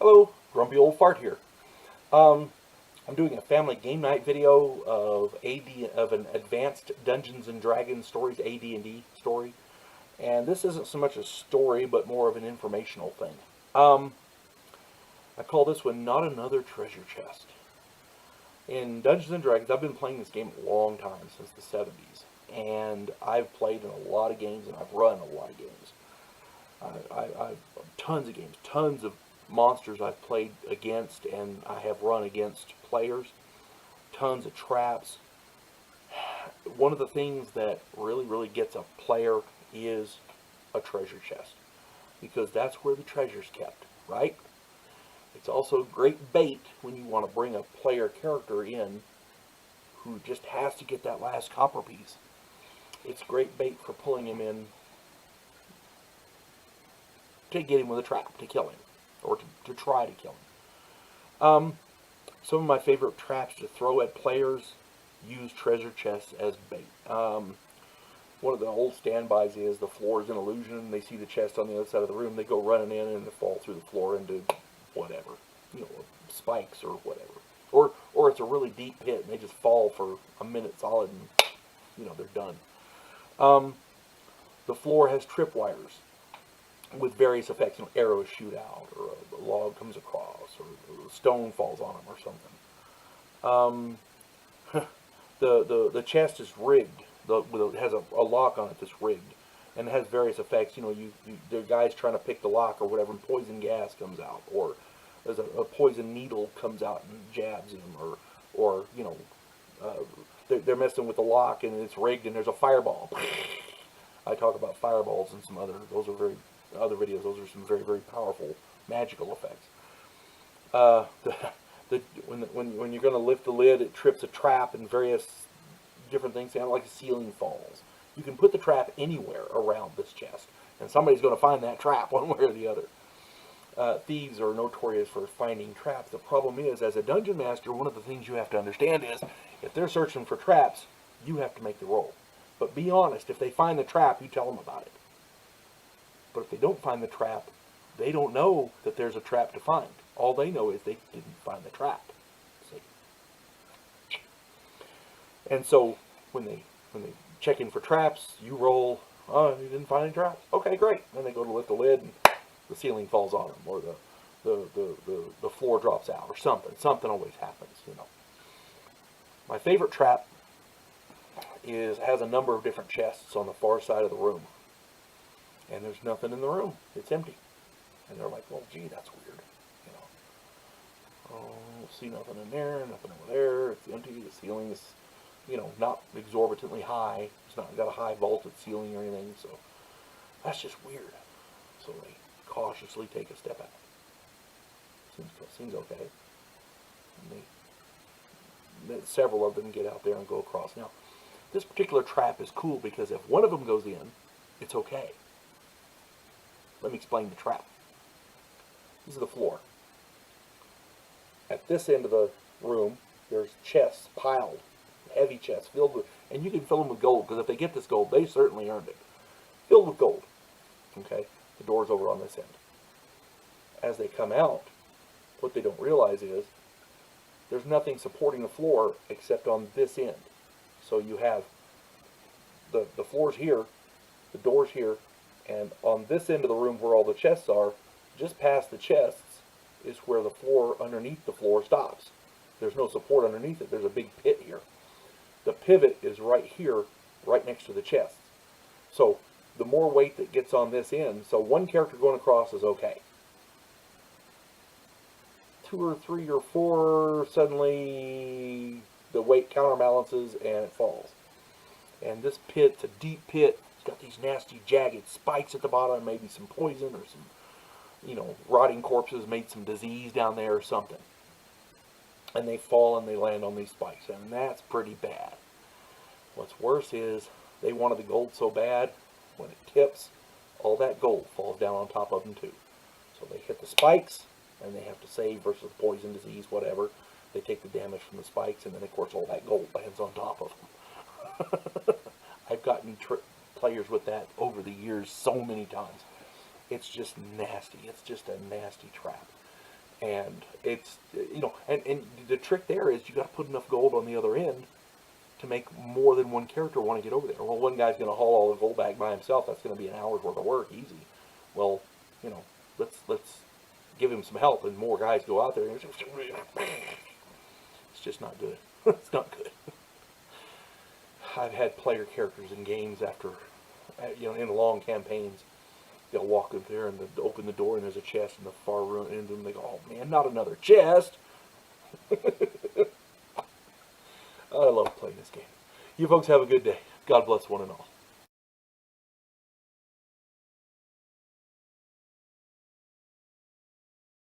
Hello, Grumpy Old Fart here. Um, I'm doing a family game night video of an advanced Dungeons and Dragons stories AD&D story, and this isn't so much a story, but more of an informational thing. Um, I call this one "Not Another Treasure Chest." In Dungeons and Dragons, I've been playing this game a long time, since the '70s, and I've played in a lot of games, and I've run a lot of games. I've tons of games, tons of monsters I've played against, and I have run against players. Tons of traps. One of the things that really gets a player is a treasure chest, because that's where the treasure's kept, right? It's also great bait when you want to bring a player character in who just has to get that last copper piece. It's great bait for pulling him in to get him with a trap, to kill him, or to try to kill him. Some of my favorite traps to throw at players use treasure chests as bait. One of the old standbys is the floor is an illusion. They see the chest on the other side of the room. They go running in and they fall through the floor into whatever, spikes or whatever. Or it's a really deep pit and they just fall for a minute solid and, they're done. The floor has tripwires with various effects. Arrows shoot out, or a log comes across, or a stone falls on them, or something. The chest is rigged. It has a lock on it that's rigged, and it has various effects. The guy's trying to pick the lock or whatever, and poison gas comes out, or there's a poison needle comes out and jabs him, or they're messing with the lock and it's rigged and there's a fireball. I talk about fireballs and some other videos. Those are some very powerful magical effects. When you're going to lift the lid, it trips a trap and various different things, sound like a ceiling falls. You can put the trap anywhere around this chest, and somebody's going to find that trap one way or the other. Thieves are notorious for finding traps. The problem is, as a dungeon master, one of the things you have to understand is, if they're searching for traps, you have to make the roll. But be honest, if they find the trap, you tell them about it. But if they don't find the trap, they don't know that there's a trap to find. All they know is they didn't find the trap. See? And so when they check in for traps, you roll. Oh, you didn't find any traps. Okay, great. Then they go to lift the lid, and the ceiling falls on them, or the floor drops out, or something. Something always happens. My favorite trap has a number of different chests on the far side of the room. And there's nothing in the room. It's empty. And they're like, well, gee, that's weird. Oh, see nothing in there, nothing over there. It's empty. The ceiling is, not exorbitantly high. It's not got a high vaulted ceiling or anything. So that's just weird. So they cautiously take a step out. Seems okay. And several of them get out there and go across. Now, this particular trap is cool because if one of them goes in, it's okay. Let me explain the trap. This is the floor. At this end of the room, there's chests piled, heavy chests filled with, and you can fill them with gold, because if they get this gold, they certainly earned it. Filled with gold. Okay? The door's over on this end. As they come out, what they don't realize is there's nothing supporting the floor except on this end. So you have the floor's here, the door's here, and on this end of the room where all the chests are, just past the chests, is where the floor underneath the floor stops. There's no support underneath it. There's a big pit here. The pivot is right here, right next to the chests. So the more weight that gets on this end, so one character going across is okay. 2 or 3 or 4, suddenly the weight counterbalances and it falls. And this pit's a deep pit. It's got these nasty jagged spikes at the bottom, maybe some poison or some, rotting corpses made some disease down there or something. And they fall and they land on these spikes, and that's pretty bad. What's worse is they wanted the gold so bad, when it tips, all that gold falls down on top of them too. So they hit the spikes, and they have to save versus poison, disease, whatever. They take the damage from the spikes, and then of course all that gold lands on top of them. I've gotten players with that over the years so many times. It's just nasty. It's just a nasty trap. And it's, and the trick there is you got to put enough gold on the other end to make more than one character want to get over there. Well, one guy's going to haul all the gold back by himself. That's going to be an hour's worth of work, easy. Well, let's give him some help, and more guys go out there. It's just not good. It's not good. I've had player characters in games after, in long campaigns, they'll walk up there and they'll open the door and there's a chest in the far room end, and they go, "Oh man, not another chest!" I love playing this game. You folks have a good day. God bless one and all.